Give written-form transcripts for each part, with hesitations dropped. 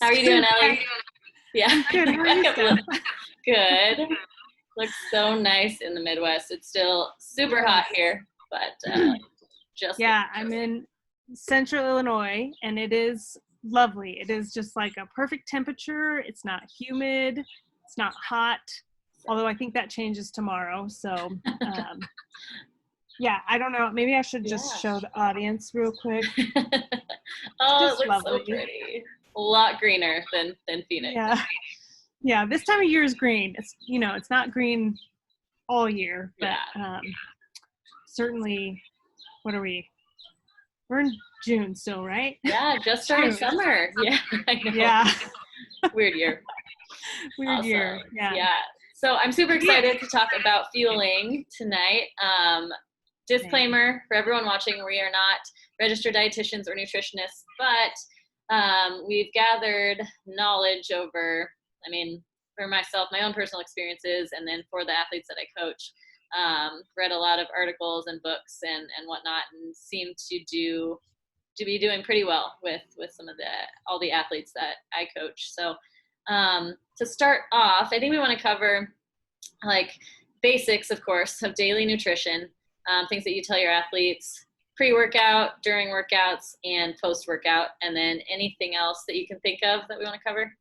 How are you doing, Ellie? Yeah. Good. How are you, Steph? Good. Looks so nice in the Midwest. It's still super hot here, but just Yeah, I'm in central Illinois, and it is lovely. It is just like a perfect temperature. It's not humid. It's not hot, although I think that changes tomorrow. So, yeah, I don't know. Maybe I should just show the audience real quick. Oh, Just it looks lovely. so pretty. A lot greener than Phoenix. Yeah. Yeah, this time of year is green. It's, it's not green all year, but certainly, what are we? We're in June still, right? Yeah, just started summer. Yeah, I know. Yeah. Weird year. Weird year. Yeah. So I'm super excited to talk about fueling tonight. Disclaimer for everyone watching, we are not registered dietitians or nutritionists, but we've gathered knowledge over, for myself, my own personal experiences, and then for the athletes that I coach, read a lot of articles and books and whatnot, and seem to be doing pretty well with some of all the athletes that I coach. So to start off, I think we want to cover like basics, of course, of daily nutrition, things that you tell your athletes pre-workout, during workouts, and post-workout, and then anything else that you can think of that we want to cover.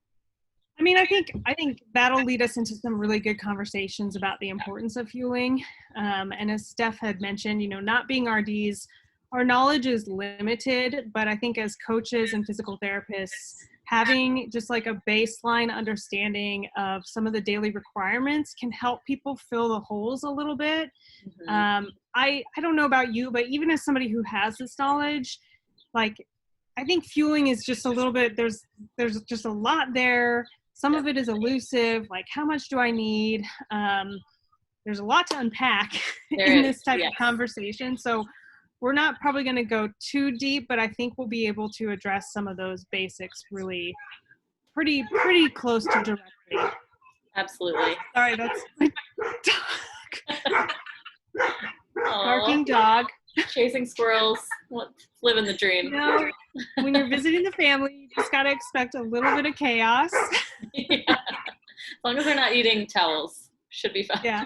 I think that'll lead us into some really good conversations about the importance of fueling. And as Steph had mentioned, not being RDs, our knowledge is limited, but I think as coaches and physical therapists, having just like a baseline understanding of some of the daily requirements can help people fill the holes a little bit. Mm-hmm. I don't know about you, but even as somebody who has this knowledge, like I think fueling is just a little bit, there's just a lot there. Some of it is elusive, like how much do I need? There's a lot to unpack in this type of conversation. So we're not probably going to go too deep, but I think we'll be able to address some of those basics really pretty close to directly. Absolutely. Sorry, that's my dog. Barking dog. Chasing squirrels, living the dream. When you're visiting the family, you just got to expect a little bit of chaos. Yeah. As long as they're not eating towels, should be fine. Yeah.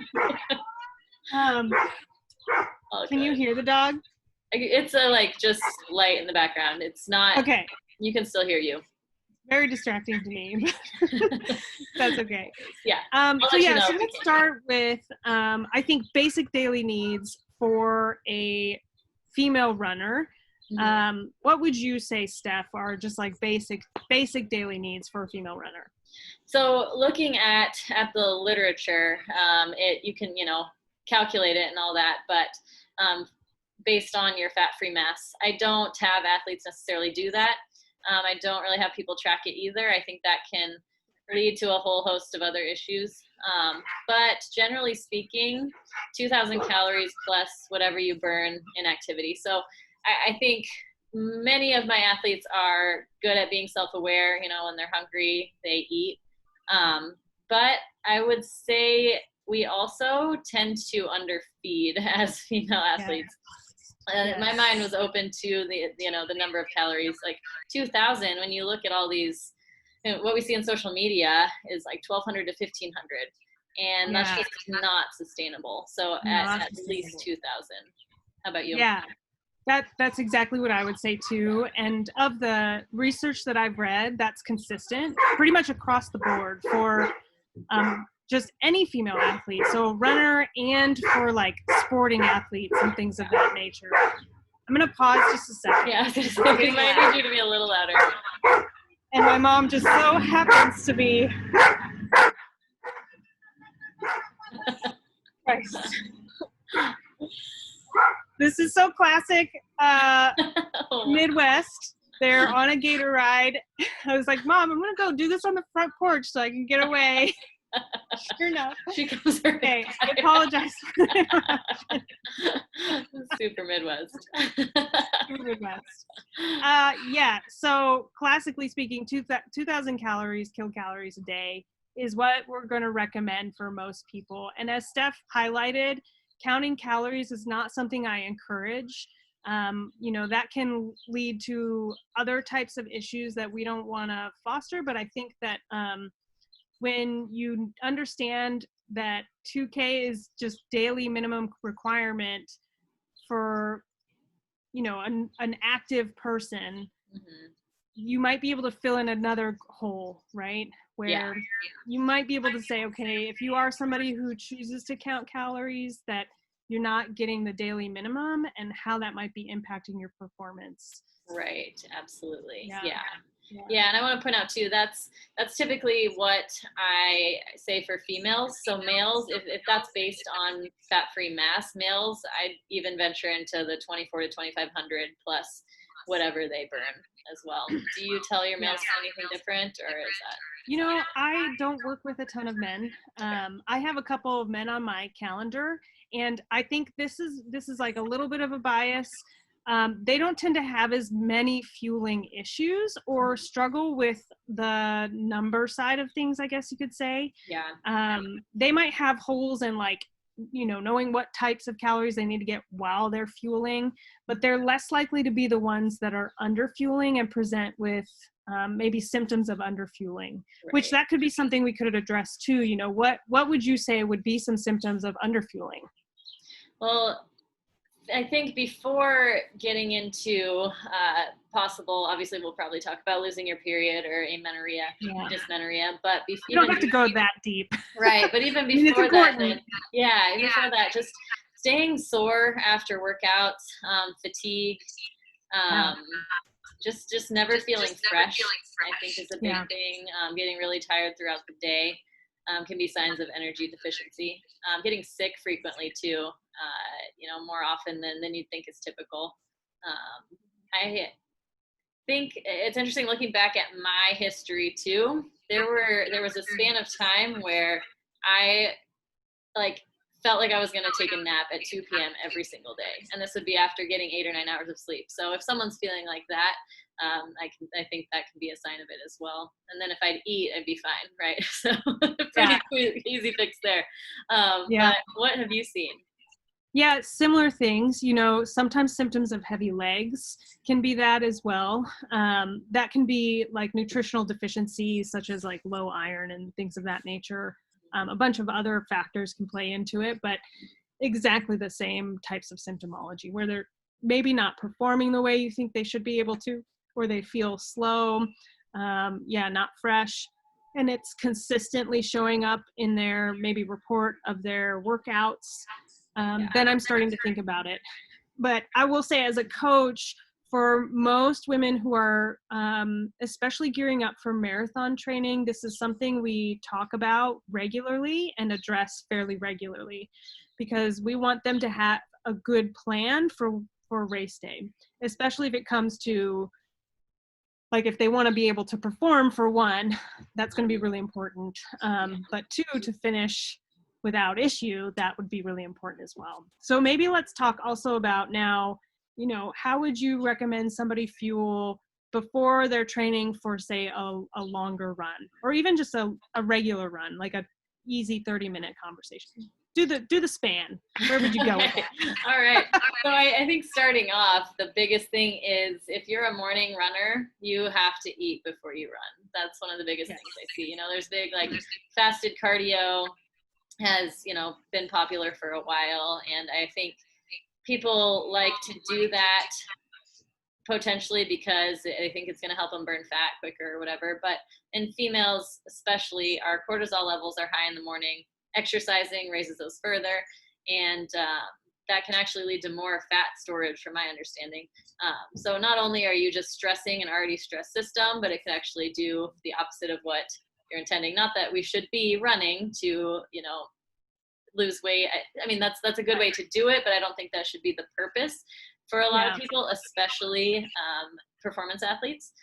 Can you hear the dog? It's just light in the background. It's not. Okay. You can still hear you. Very distracting to me. That's okay. Yeah. So let's start with, I think, basic daily needs for a female runner. Mm-hmm. What would you say, Steph, are just like basic daily needs for a female runner? So looking at the literature, you can, calculate it and all that, but based on your fat-free mass, I don't have athletes necessarily do that. I don't really have people track it either. I think that can lead to a whole host of other issues. But generally speaking, 2,000 calories plus whatever you burn in activity. So I think many of my athletes are good at being self-aware. When they're hungry, they eat. But I would say we also tend to underfeed as female athletes. My mind was open to the number of calories, like 2,000. When you look at all these, what we see in social media is like 1,200 to 1,500, and that's just not sustainable. So at least 2,000. How about you? Yeah, that's exactly what I would say too. And of the research that I've read, that's consistent pretty much across the board for just any female athlete, so a runner and for like sporting athletes and things of that nature. I'm going to pause just a second. Yeah, I might need you to be a little louder. And my mom just so happens to be. Christ. This is so classic Midwest. They're on a gator ride. I was like, Mom, I'm going to go do this on the front porch so I can get away. Sure enough. She comes her okay, I apologize for the interruption. Super Midwest. Super Midwest. So classically speaking, 2,000 kilocalories a day is what we're going to recommend for most people. And as Steph highlighted, counting calories is not something I encourage. that can lead to other types of issues that we don't want to foster. But I think that when you understand that 2K is just daily minimum requirement for, an active person, Mm-hmm. you might be able to fill in another hole, right? Where you might be able to say, okay, if you are somebody who chooses to count calories, that you're not getting the daily minimum, and how that might be impacting your performance. Right. Absolutely. Yeah. Yeah, and I want to point out too, that's typically what I say for females. So males, if that's based on fat-free mass, males, I'd even venture into the 24 to 2,500 plus whatever they burn as well. Do you tell your males anything different, or is that? I don't work with a ton of men. I have a couple of men on my calendar, and I think this is like a little bit of a bias. They don't tend to have as many fueling issues or struggle with the number side of things, I guess you could say. Yeah. They might have holes in, like, knowing what types of calories they need to get while they're fueling, but they're less likely to be the ones that are under fueling and present with maybe symptoms of under fueling, which that could be something we could address too. What would you say would be some symptoms of under fueling? Well, I think before getting into possible, obviously we'll probably talk about losing your period or amenorrhea, dysmenorrhea, but you don't have to go that deep. Right, but even before that, before that, just staying sore after workouts, fatigued, just never feeling fresh, I think is a big thing. Getting really tired throughout the day can be signs of energy deficiency. Getting sick frequently too, more often than you'd think is typical. I think it's interesting looking back at my history too. There was a span of time where I felt like I was going to take a nap at 2 p.m. every single day, and this would be after getting 8 or 9 hours of sleep. So if someone's feeling like that, I think that can be a sign of it as well. And then if I'd eat, I'd be fine, right? So pretty easy fix there. But what have you seen? Yeah, similar things. Sometimes symptoms of heavy legs can be that as well. That can be like nutritional deficiencies, such as like low iron and things of that nature. A bunch of other factors can play into it, but exactly the same types of symptomology, where they're maybe not performing the way you think they should be able to, or they feel slow, not fresh. And it's consistently showing up in their maybe report of their workouts. Then I'm starting to think about it. But I will say, as a coach, for most women who are especially gearing up for marathon training, this is something we talk about regularly and address fairly regularly, because we want them to have a good plan for race day, especially if it comes to, like, if they want to be able to perform, for one, that's going to be really important. But two, to finish without issue, that would be really important as well. So maybe let's talk also about now, how would you recommend somebody fuel before they're training for, say, a longer run, or even just a regular run, like a easy 30-minute conversation? Do the span. Where would you go with that? All right. So I think starting off, the biggest thing is, if you're a morning runner, you have to eat before you run. That's one of the biggest things I see. There's big, like, fasted cardio has, been popular for a while. And I think people like to do that potentially because they think it's going to help them burn fat quicker or whatever. But in females, especially, our cortisol levels are high in the morning. Exercising raises those further. And that can actually lead to more fat storage, from my understanding. So not only are you just stressing an already stressed system, but it could actually do the opposite of what you're intending. Not that we should be running to, lose weight. I mean, that's a good way to do it, but I don't think that should be the purpose for a lot of people, especially performance athletes.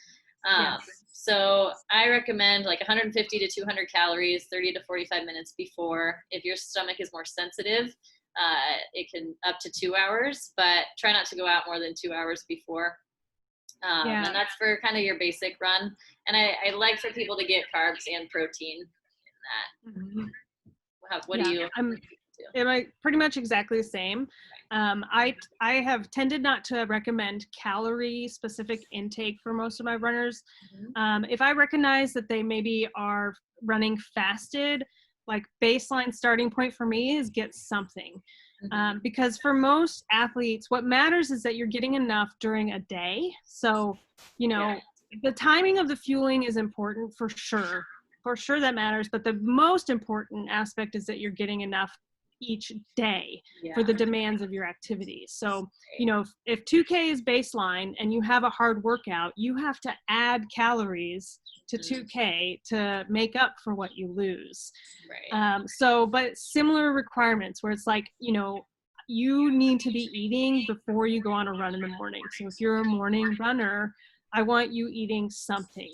So I recommend like 150 to 200 calories, 30 to 45 minutes before. If your stomach is more sensitive, it can up to 2 hours, but try not to go out more than 2 hours before. And that's for kind of your basic run. And I like for people to get carbs and protein in that. What do you do? Am I pretty much exactly the same? I have tended not to recommend calorie specific intake for most of my runners. If I recognize that they maybe are running fasted, like baseline starting point for me is get something. Because for most athletes, what matters is that you're getting enough during a day. So, the timing of the fueling is important for sure. For sure that matters. But the most important aspect is that you're getting enough each day for the demands of your activities. So, if 2K is baseline and you have a hard workout, you have to add calories to 2K to make up for what you lose. But similar requirements where it's like, you need to be eating before you go on a run in the morning. So if you're a morning runner, I want you eating something.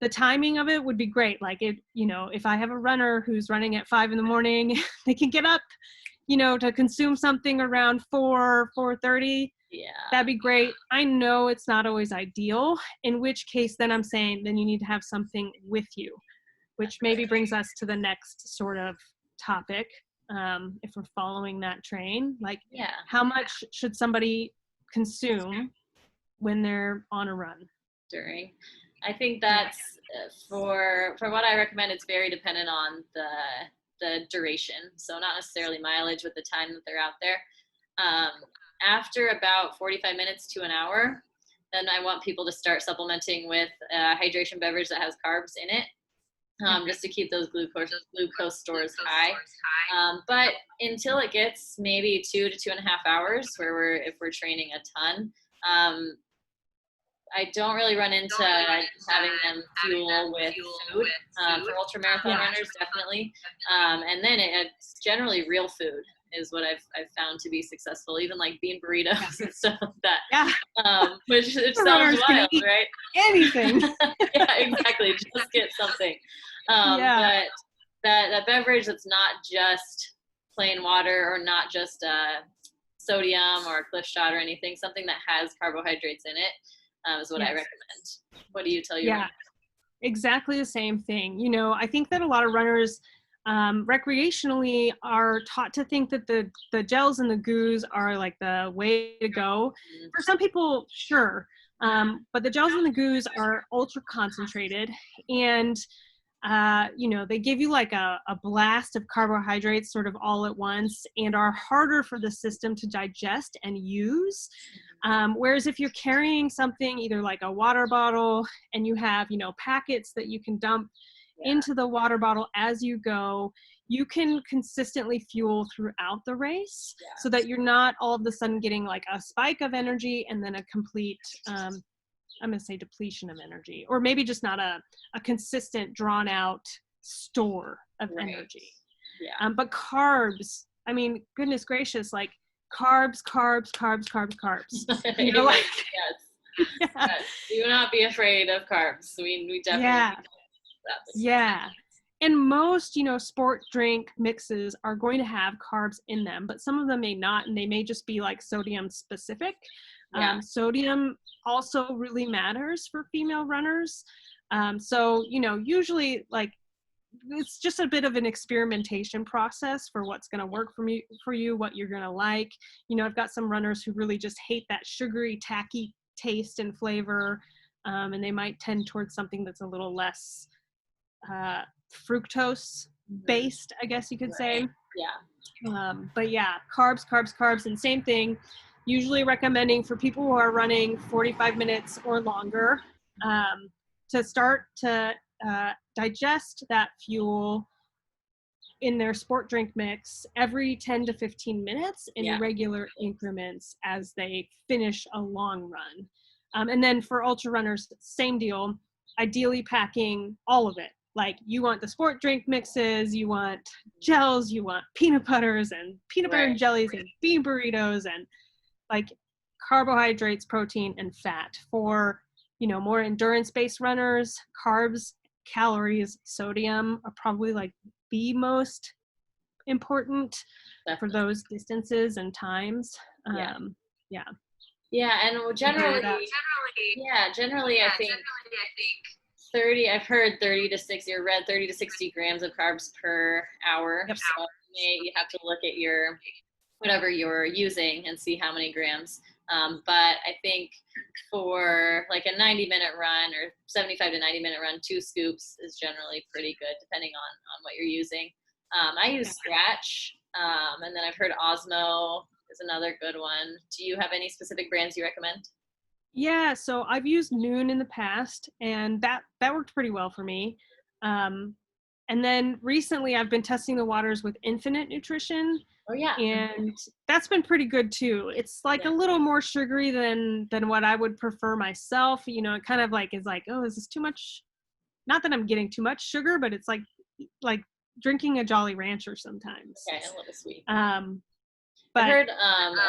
The timing of it would be great. Like if I have a runner who's running at 5 a.m, they can get up, to consume something around 4:30. That'd be great. I know it's not always ideal, in which case then I'm saying then you need to have something with you, which maybe brings us to the next sort of topic. If we're following that train, like how much should somebody consume when they're on a run? I think that's for what I recommend. It's very dependent on the duration. So not necessarily mileage with the time that they're out there. After about 45 minutes to an hour, then I want people to start supplementing with a hydration beverage that has carbs in it, just to keep those glucose stores high. But until it gets maybe 2 to 2.5 hours, if we're training a ton, I don't really run into having them fuel with food. For ultramarathon runners, definitely. And then it's generally real food is what I've found to be successful. Even like bean burritos and stuff like that. Which sounds wild, right? Anything. Yeah, exactly. Just get something. But that beverage that's not just plain water or not just sodium or a Cliff Shot or anything, something that has carbohydrates in it. Is what I recommend. What do you tell your runners? Exactly the same thing. I think that a lot of runners recreationally are taught to think that the gels and the goos are like the way to go. For some people, sure. But the gels and the goos are ultra concentrated, and they give you like a blast of carbohydrates sort of all at once and are harder for the system to digest and use. Whereas if you're carrying something, either like a water bottle, and you have, packets that you can dump into the water bottle as you go, you can consistently fuel throughout the race so that you're not all of a sudden getting like a spike of energy and then a complete, I'm going to say depletion of energy, or maybe just not a consistent drawn out store of energy. But carbs, I mean, goodness gracious, like carbs. Yes. Do not be afraid of carbs. We definitely And most, sport drink mixes are going to have carbs in them, but some of them may not, and they may just be like sodium specific. Sodium also really matters for female runners. So, usually like it's just a bit of an experimentation process for what's going to work for you, what you're going to like. I've got some runners who really just hate that sugary, tacky taste and flavor. And they might tend towards something that's a little less fructose based, I guess you could say. But carbs, and same thing, usually recommending for people who are running 45 minutes or longer, to start to digest that fuel in their sport drink mix every 10 to 15 minutes in irregular increments as they finish a long run. And then for ultra runners, same deal, ideally packing all of it. Like you want the sport drink mixes, you want gels, you want peanut butters and peanut butter and jellies and bean burritos and like carbohydrates, protein, and fat. For, more endurance-based runners, carbs, calories, sodium are probably like the most important for those distances and times. And generally, I think 30, I've heard 30 to 60 or read 30 to 60 grams of carbs per hour. So you have to look at your whatever you're using and see how many grams. But I think for like a 90-minute run or 75 to 90-minute run, 2 scoops is generally pretty good depending on what you're using. I use Scratch, and then I've heard Osmo is another good one. Do you have any specific brands you recommend? Yeah, so I've used Noon in the past, and that worked pretty well for me. Um, and then recently, I've been testing the waters with Infinite Nutrition, Oh yeah. and that's been pretty good too. It's like a Yeah. little more sugary than what I would prefer myself. It kind of like is like, oh, is this too much? Not that I'm getting too much sugar, but it's like drinking a Jolly Rancher sometimes. Okay, a little sweet. I've But heard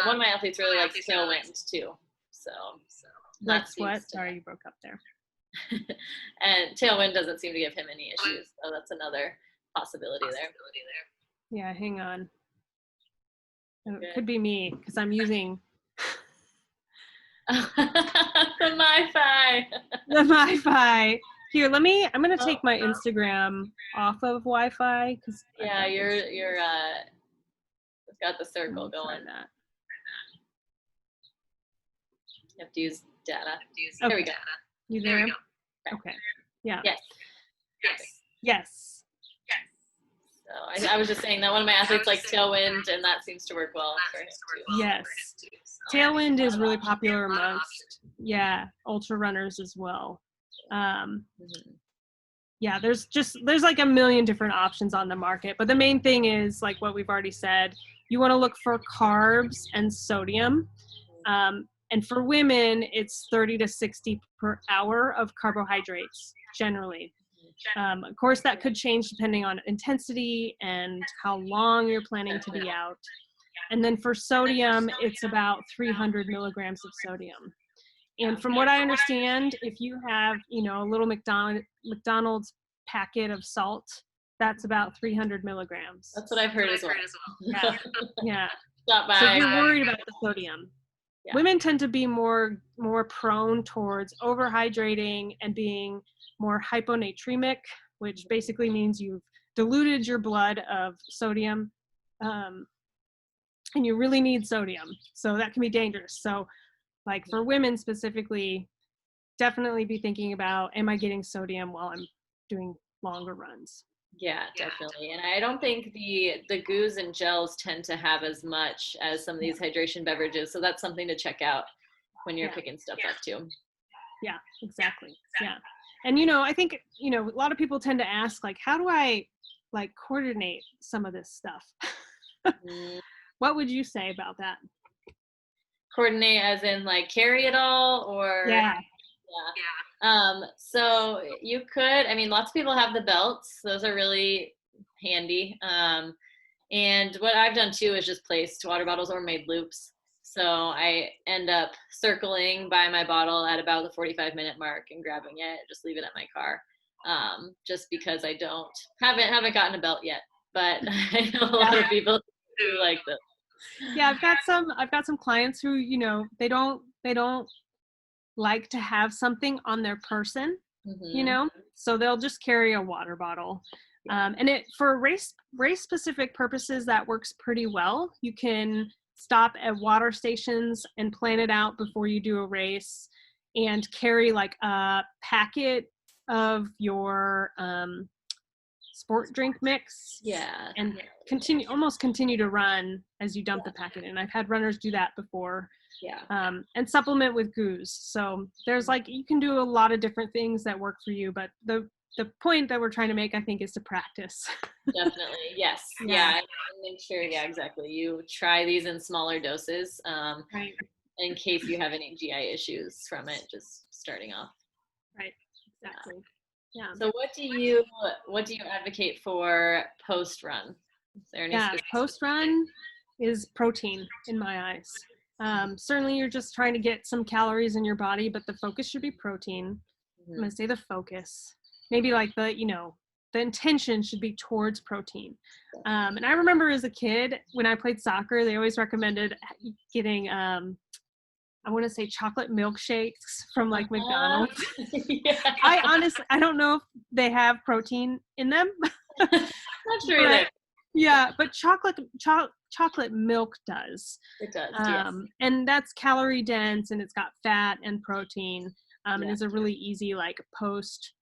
one of my athletes really likes Tailwind too. So that likes seems what? to, Sorry, you broke up there. and Tailwind doesn't seem to give him any issues. So that's another possibility there. Yeah, hang on. It Good. could be me because I'm using The MiFi. the Wi-Fi. Here, I'm gonna take my Instagram off of Wi-Fi because Yeah, you're it's got the circle try going. that. You have to use data. Okay. There we go. You there? Okay. Yeah. Yes. Yes. So I was just saying that one of my athletes likes Tailwind, and that seems to work well for him too. Yes. Tailwind is really popular amongst ultra runners as well. Yeah, there's like a million different options on the market, but the main thing is like what we've already said. You want to look for carbs and sodium. And for women, it's 30 to 60 per hour of carbohydrates generally. Of course, that could change depending on intensity and how long you're planning to be out. And then for sodium, it's about 300 milligrams of sodium. And from what I understand, if you have, a little McDonald's packet of salt, that's about 300 milligrams. That's what I've heard as well. Yeah. Stop by. So if you're worried about the sodium. Yeah. Women tend to be more prone towards overhydrating and being more hyponatremic, which basically means you've diluted your blood of sodium, and you really need sodium. So that can be dangerous. So like for women specifically, definitely be thinking about, am I getting sodium while I'm doing longer runs? Yeah, definitely. And I don't think the goos and gels tend to have as much as some of these hydration beverages. So that's something to check out when you're picking stuff up too. Yeah, exactly. Yeah. And, I think, a lot of people tend to ask, like, how do I, like, coordinate some of this stuff? What would you say about that? Coordinate as in, like, carry it all or? Yeah. So you could, lots of people have the belts. Those are really handy. And what I've done too is just placed water bottles or made loops. So I end up circling by my bottle at about the 45-minute mark and grabbing it, just leave it at my car. Just because I haven't gotten a belt yet, but I know a lot of people do like this. Yeah, I've got some clients who, they don't like to have something on their person, so they'll just carry a water bottle. And it for race specific purposes, that works pretty well. You can stop at water stations and plan it out before you do a race and carry like a packet of your sport drink mix and continue to run as you dump the packet in. I've had runners do that before. And supplement with goos. So there's like, you can do a lot of different things that work for you, but the point that we're trying to make, I think, is to practice. Definitely. Yes. Yeah. And make sure, exactly. You try these in smaller doses, right, in case you have any GI issues from it, just starting off. Right. Exactly. Yeah. So what do you advocate for post run? Is there any post run is protein in my eyes. Certainly you're just trying to get some calories in your body, but the focus should be protein. I'm going to say the focus. Maybe like the intention should be towards protein. And I remember as a kid, when I played soccer, they always recommended getting, I want to say chocolate milkshakes from like McDonald's. I don't know if they have protein in them. Not sure either. Yeah, but chocolate milk does. It does, yes. And that's calorie dense, and it's got fat and protein, and Yeah. is a really easy like post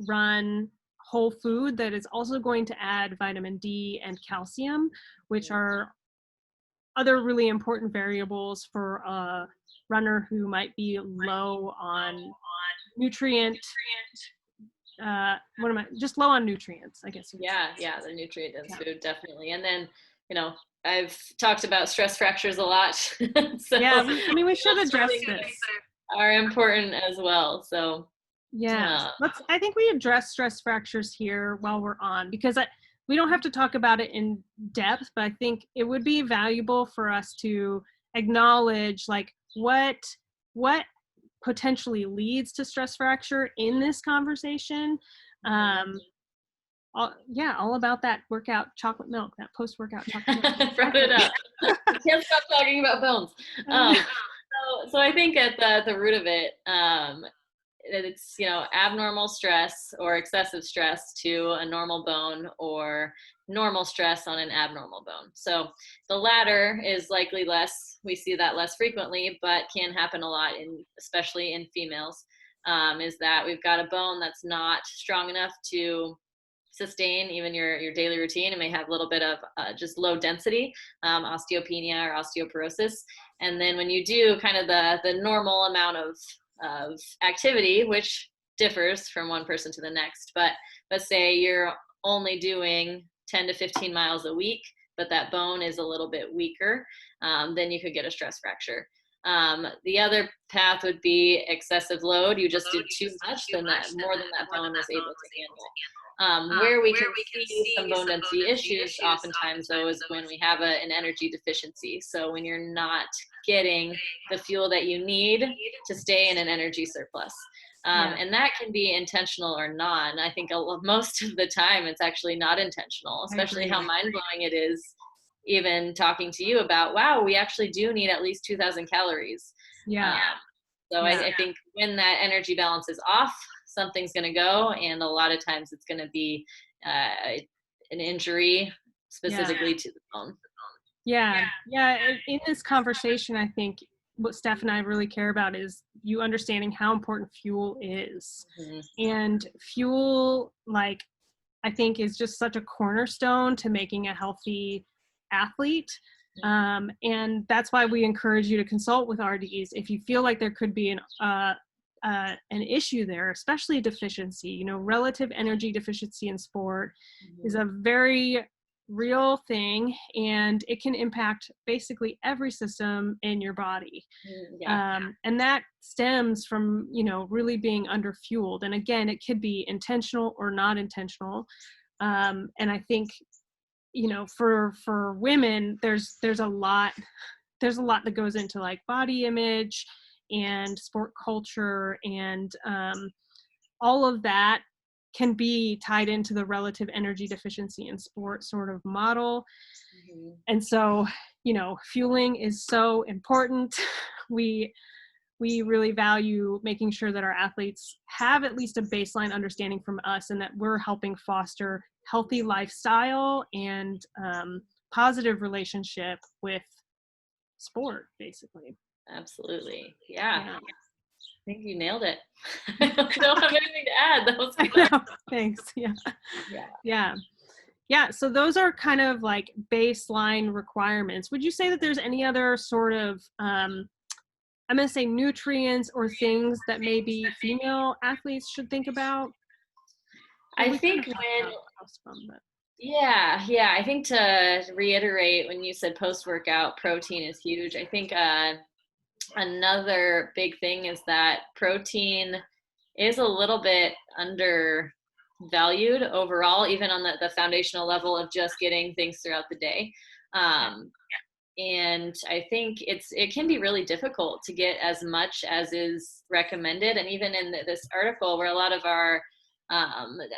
run whole food that is also going to add vitamin D and calcium, which are other really important variables for a runner who might be low on nutrient just low on nutrients, I guess you could say. Yeah, the nutrient dense Yeah. food, definitely. And then, I've talked about stress fractures a lot. So Yeah, we should address things this. are important as well. So Yes. I think we address stress fractures here while we're on, because we don't have to talk about it in depth, but I think it would be valuable for us to acknowledge like what potentially leads to stress fracture in this conversation. All about that workout chocolate milk, that post-workout chocolate milk. Brought it up. I can't stop talking about bones. So I think at the root of it, it's abnormal stress or excessive stress to a normal bone, or normal stress on an abnormal bone. So the latter is likely less. We see that less frequently, but can happen a lot, especially in females. Is that we've got a bone that's not strong enough to sustain even your daily routine. It may have a little bit of just low density, osteopenia or osteoporosis. And then when you do kind of the normal amount of activity, which differs from one person to the next, but let's say you're only doing 10 to 15 miles a week, but that bone is a little bit weaker, then you could get a stress fracture. The other path would be excessive load. You just did too much, then more than that bone was able to handle. Where we can see some bone density issues oftentimes, though, is when we have an energy deficiency. So when you're not getting the fuel that you need to stay in an energy surplus. And that can be intentional or not. I think most of the time it's actually not intentional, especially how mind-blowing it is even talking to you about, wow, we actually do need at least 2,000 calories. I think when that energy balance is off, something's going to go, and a lot of times it's going to be an injury specifically to the bone. In this conversation, I think what Steph and I really care about is you understanding how important fuel is. And fuel, like, I think is just such a cornerstone to making a healthy athlete. And that's why we encourage you to consult with RDs if you feel like there could be an issue there, especially a deficiency. Relative energy deficiency in sport is a very real thing, and it can impact basically every system in your body. And that stems from really being underfueled, and again, it could be intentional or not intentional. And I think for women, there's a lot that goes into like body image and sport culture, and all of that can be tied into the relative energy deficiency in sport sort of model. And so, fueling is so important. We really value making sure that our athletes have at least a baseline understanding from us, and that we're helping foster healthy lifestyle and positive relationship with sport, basically. Absolutely. Yeah. I think you nailed it. I don't have anything to add. That was good. Thanks. Yeah. So those are kind of like baseline requirements. Would you say that there's any other sort of, I'm going to say nutrients or things that maybe female athletes should think about? I think I think to reiterate, when you said post-workout, protein is huge. I think another big thing is that protein is a little bit undervalued overall, even on the foundational level of just getting things throughout the day. And I think it can be really difficult to get as much as is recommended. And even in this article where a lot of our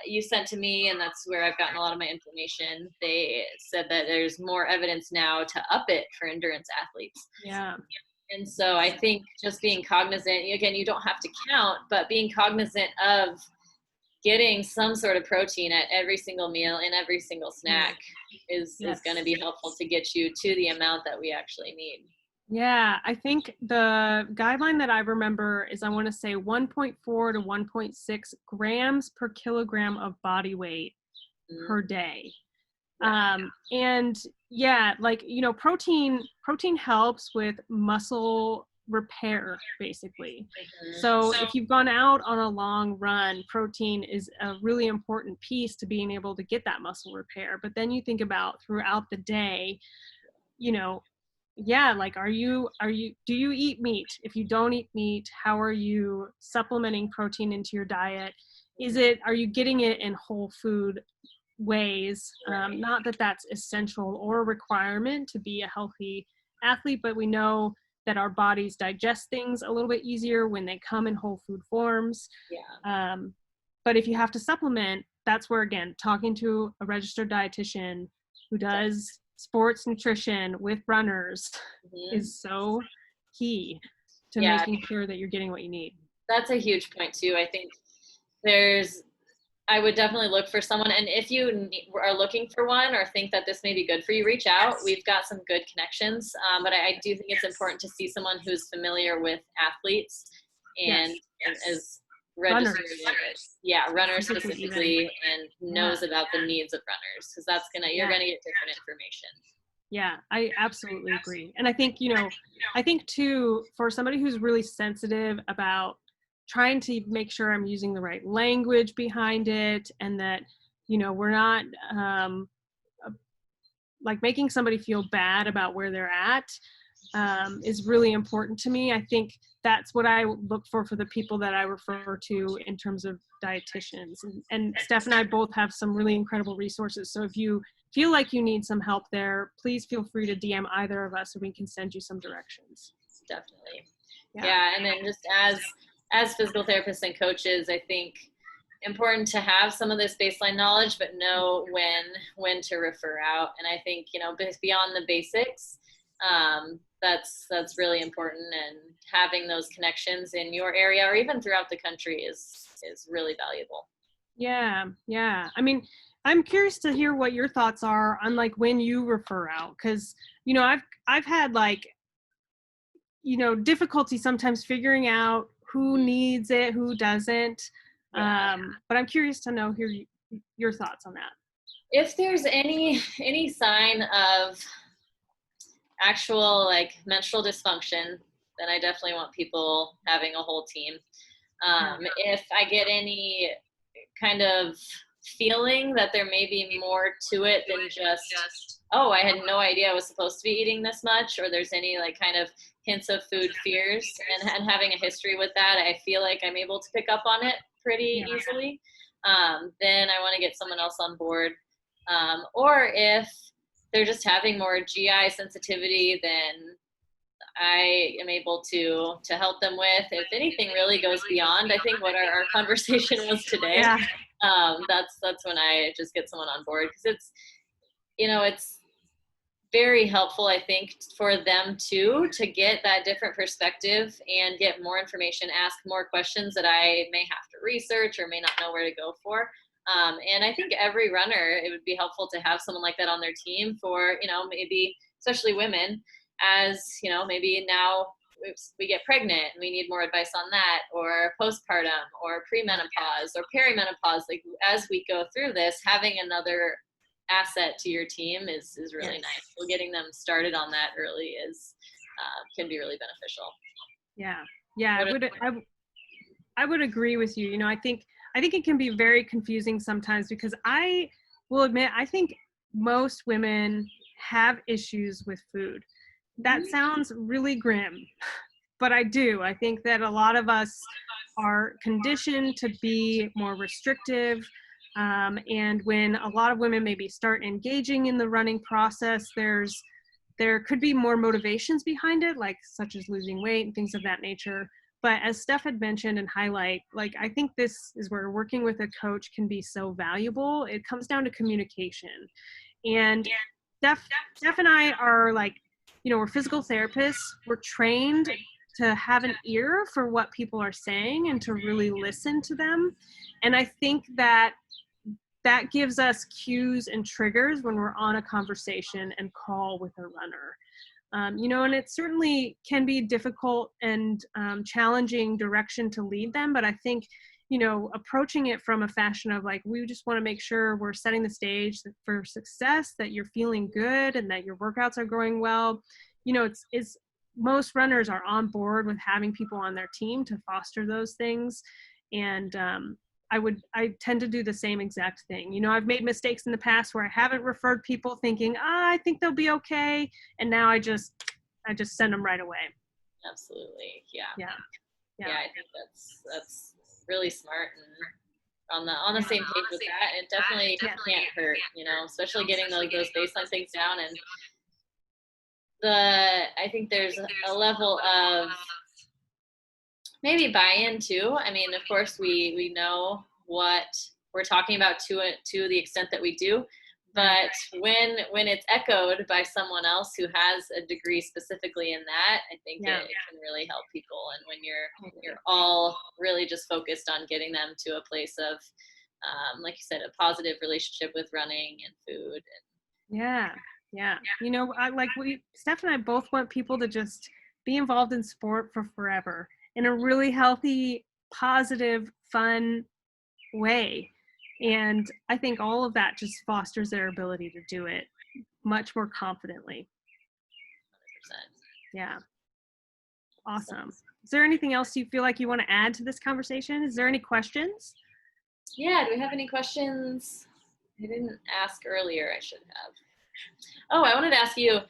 you sent to me, and that's where I've gotten a lot of my information, they said that there's more evidence now to up it for endurance athletes. And so I think just being cognizant, again, you don't have to count, but being cognizant of getting some sort of protein at every single meal and every single snack is going to be helpful to get you to the amount that we actually need. Yeah, I think the guideline that I remember is, I want to say 1.4 to 1.6 grams per kilogram of body weight per day. And yeah, like, you know, protein helps with muscle repair, basically. So if you've gone out on a long run, protein is a really important piece to being able to get that muscle repair. But then you think about throughout the day, you know, yeah, like, do you eat meat? If you don't eat meat, how are you supplementing protein into your diet? Are you getting it in whole food ways? Not that that's essential or a requirement to be a healthy athlete, but we know that our bodies digest things a little bit easier when they come in whole food forms. But if you have to supplement, that's where, again, talking to a registered dietitian who does sports nutrition with runners is so key to making sure that you're getting what you need. That's a huge point too. I think I would definitely look for someone, and if you are looking for one or think that this may be good for you, reach out. We've got some good connections, but I do think it's important to see someone who's familiar with athletes and is registered. Runners specifically, and knows about the needs of runners, because you're gonna get different information. Yeah, I absolutely agree. And I think, I think too, for somebody who's really sensitive about trying to make sure I'm using the right language behind it, and that, we're not like making somebody feel bad about where they're at, is really important to me. I think that's what I look for the people that I refer to in terms of dietitians. And Steph and I both have some really incredible resources. So if you feel like you need some help there, please feel free to DM either of us so we can send you some directions. Definitely. Yeah. And then just as physical therapists and coaches, I think important to have some of this baseline knowledge, but know when to refer out. And I think, beyond the basics, that's really important, and having those connections in your area or even throughout the country is really valuable. Yeah. I mean, I'm curious to hear what your thoughts are on, like, when you refer out, because I've had, like, difficulty sometimes figuring out who needs it, who doesn't. But I'm curious to know your thoughts on that. If there's any sign of actual, like, menstrual dysfunction, then I definitely want people having a whole team. If I get any kind of feeling that there may be more to it than just, oh, I had no idea I was supposed to be eating this much, or there's any, like, kind of hints of food fears, and having a history with that, I feel like I'm able to pick up on it pretty easily. Then I want to get someone else on board. Or if they're just having more GI sensitivity, then I am able to help them with. If anything really goes beyond, I think, what our conversation was today, that's when I just get someone on board, because it's very helpful, I think, for them too, to get that different perspective and get more information, ask more questions that I may have to research or may not know where to go for. And I think every runner, it would be helpful to have someone like that on their team for, maybe especially women, as, maybe now we get pregnant and we need more advice on that, or postpartum, or premenopause, or perimenopause. Like, as we go through this, having another asset to your team is really nice. So getting them started on that early can be really beneficial. I would agree with you. I think it can be very confusing sometimes, because I will admit, I think most women have issues with food. That sounds really grim, but I do. I think that a lot of us are conditioned to be more restrictive. And when a lot of women maybe start engaging in the running process, there could be more motivations behind it, such as losing weight and things of that nature. But as Steph had mentioned and highlight, I think this is where working with a coach can be so valuable. It comes down to communication. And Steph and I are, we're physical therapists. We're trained to have an ear for what people are saying and to really listen to them. And I think that that gives us cues and triggers when we're on a conversation and call with a runner. And it certainly can be difficult and challenging direction to lead them, but I think, approaching it from a fashion of like, we just want to make sure we're setting the stage for success, that you're feeling good and that your workouts are going well. It's most runners are on board with having people on their team to foster those things. And I tend to do the same exact thing. I've made mistakes in the past where I haven't referred people thinking, I think they'll be okay. And now I just send them right away. Absolutely. Yeah. Yeah. I think that's really smart and on the same page with that. It definitely can't hurt, especially getting those baseline things down. And I think there's a level of maybe buy-in too. I mean, of course, we know what we're talking about to the extent that we do, but when it's echoed by someone else who has a degree specifically in that, I think it can really help people. And when you're all really just focused on getting them to a place of, like you said, a positive relationship with running and food. Yeah. Steph and I both want people to just be involved in sport for forever in a really healthy, positive, fun way. And I think all of that just fosters their ability to do it much more confidently. 100%. Yeah. Awesome. Is there anything else you feel like you want to add to this conversation? Is there any questions? Yeah. Do we have any questions? I didn't ask earlier. I should have. Oh, I wanted to ask you,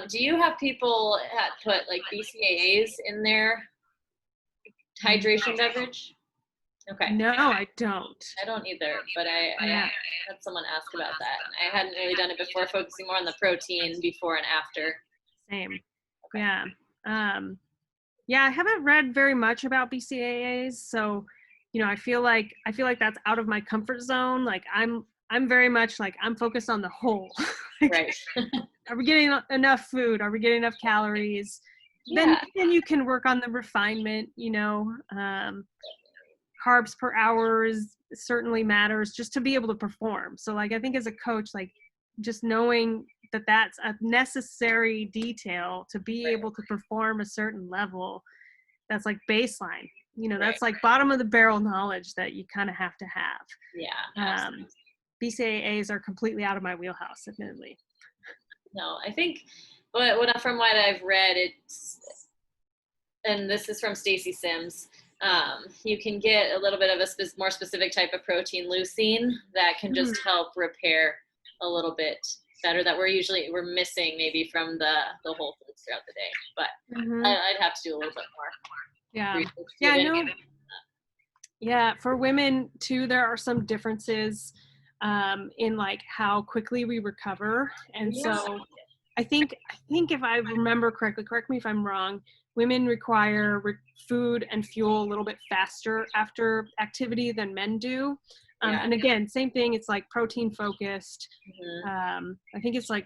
do you have people put like BCAAs in their hydration beverage? Okay. No, I don't. I don't either, but I had someone ask about that. I hadn't really done it before, focusing more on the protein before and after. Same. Okay. Yeah. I haven't read very much about BCAAs, so I feel like that's out of my comfort zone. Like I'm very much like I'm focused on the whole. Right. Are we getting enough food? Are we getting enough calories? Yeah. Then you can work on the refinement. Carbs per hour certainly matters just to be able to perform. So like I think as a coach, like just knowing that that's a necessary detail to be able to perform a certain level, that's like baseline. That's like bottom of the barrel knowledge that you kind of have to have. Yeah. BCAAs are completely out of my wheelhouse, admittedly. No, I think from what I've read, and this is from Stacy Sims, you can get a little bit of a more specific type of protein, leucine, that can just help repair a little bit better that we're missing maybe from the whole foods throughout the day. But I'd have to do a little bit more research. I know. Yeah, for women too, there are some differences in like how quickly we recover. And so I think if I remember correctly, correct me if I'm wrong, women require food and fuel a little bit faster after activity than men do. And again, same thing, it's like protein focused. I think it's like,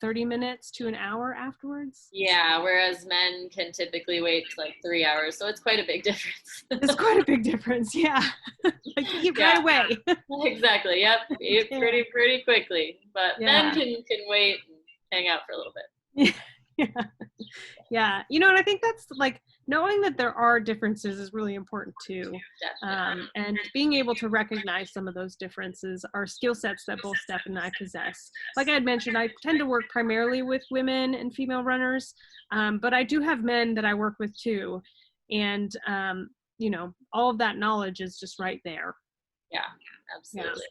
30 minutes to an hour afterwards? Yeah, whereas men can typically wait like 3 hours. So it's quite a big difference. It's quite a big difference, yeah. Like eat right away. Exactly, yep. Eat pretty quickly. But men can wait and hang out for a little bit. Yeah. And I think that's like knowing that there are differences is really important too. And being able to recognize some of those differences are skill sets that both Steph and I possess. Like I had mentioned, I tend to work primarily with women and female runners, but I do have men that I work with too. And, all of that knowledge is just right there. Yeah, absolutely.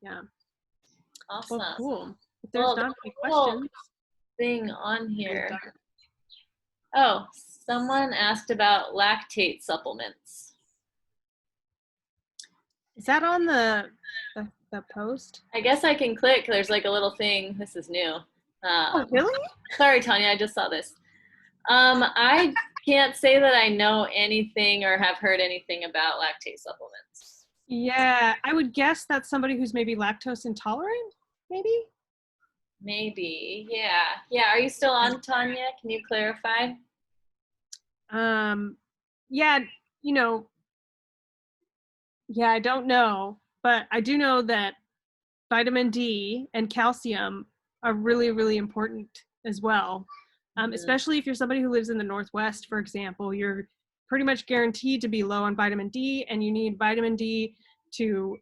Yeah. Awesome. Well, cool. If there's not any questions. Thing on here. Oh, someone asked about lactate supplements. Is that on the post? I guess I can click. There's like a little thing. This is new. Oh, really? Sorry, Tanya. I just saw this. I can't say that I know anything or have heard anything about lactate supplements. Yeah, I would guess that's somebody who's maybe lactose intolerant, maybe? Maybe, yeah. Yeah, are you still on, Tanya? Can you clarify? Yeah, Yeah, I don't know, but I do know that vitamin D and calcium are really, really important as well. Especially if you're somebody who lives in the Northwest, for example, you're pretty much guaranteed to be low on vitamin D, and you need vitamin D to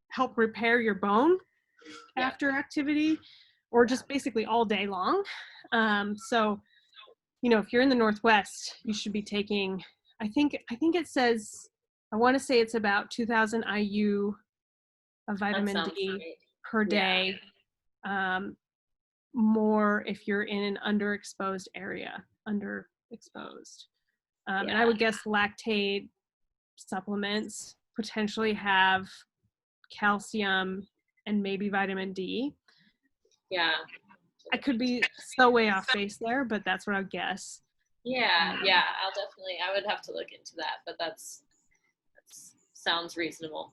help repair your bone after activity, or just basically all day long. So, if you're in the Northwest, you should be taking, I think it says, I want to say it's about 2,000 IU of vitamin D great. per day. More if you're in an underexposed area, and I would guess lactate supplements potentially have calcium and maybe vitamin D. Yeah. I could be so way off base there, but that's what I would guess. Yeah, I would have to look into that, but that's sounds reasonable.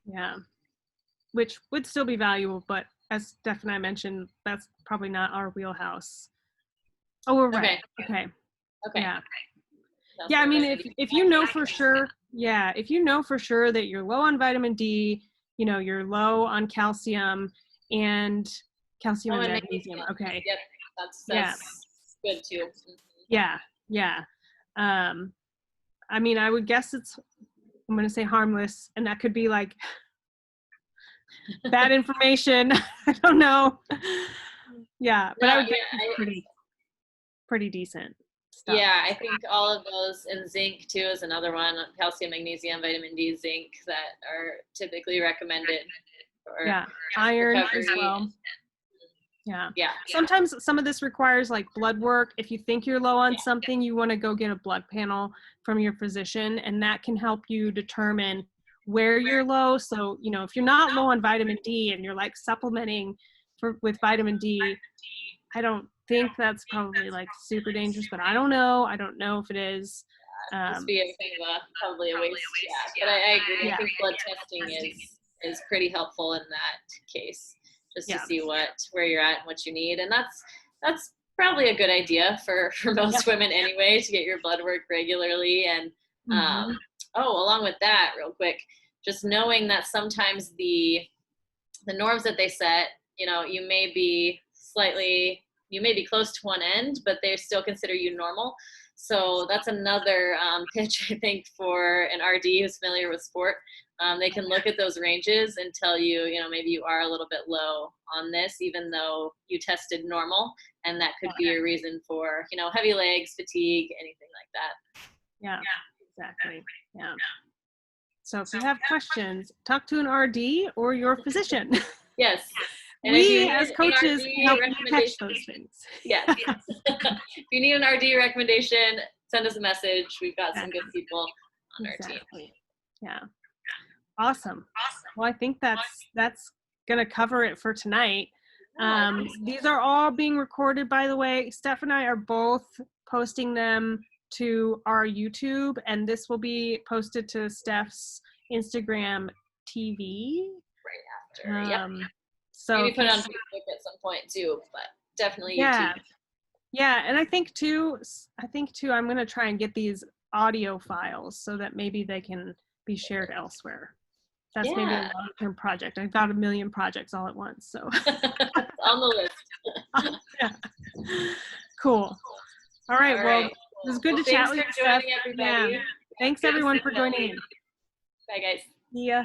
Yeah, which would still be valuable, but as Steph and I mentioned, that's probably not our wheelhouse. Oh, we're right. Okay. Yeah. Yeah, I mean, if you know for sure, if you know for sure that you're low on vitamin D, you're low on calcium and magnesium. Okay. Yep, that's good too. Yeah. I mean, I would guess I'm going to say harmless, and that could be like bad information. I don't know. Yeah, but I would guess it's pretty decent stuff. Yeah, I think all of those, and zinc too is another one, calcium, magnesium, vitamin D, zinc, that are typically recommended for iron recovery. as well. Yeah. Sometimes some of this requires like blood work. If you think you're low on something, you want to go get a blood panel from your physician, and that can help you determine where you're low. So, if you're not low on vitamin D and you're like supplementing with vitamin D, I don't think that's probably like super dangerous, but I don't know. I don't know if it is. Just be probably a waste. Yeah, but I agree. I think blood testing is pretty helpful in that case, just to see where you're at and what you need, and that's probably a good idea for most women anyway, to get your blood work regularly. And along with that, real quick, just knowing that sometimes the norms that they set, you may be close to one end, but they still consider you normal. So that's another pitch, I think, for an RD who's familiar with sport. They can look at those ranges and tell you, maybe you are a little bit low on this, even though you tested normal, and that could be a reason for, heavy legs, fatigue, anything like that. Yeah, exactly. Yeah. So if you have questions, talk to an RD or your physician. Yes. And we as coaches can help you catch those things. Yes. If you need an RD recommendation, send us a message. We've got some good people on our team. Yeah. Awesome. Well, I think that's gonna cover it for tonight. These are all being recorded, by the way. Steph and I are both posting them to our YouTube, and this will be posted to Steph's Instagram TV right after. So maybe put it on Facebook at some point too, but definitely YouTube. Yeah, and I think too I'm going to try and get these audio files so that maybe they can be shared elsewhere. That's maybe a long-term project. I've got a million projects all at once, so on the list. Cool. All right. Well, it was good to chat with you, Steph. Everybody. Thanks everyone for joining in. Bye, guys. Yeah.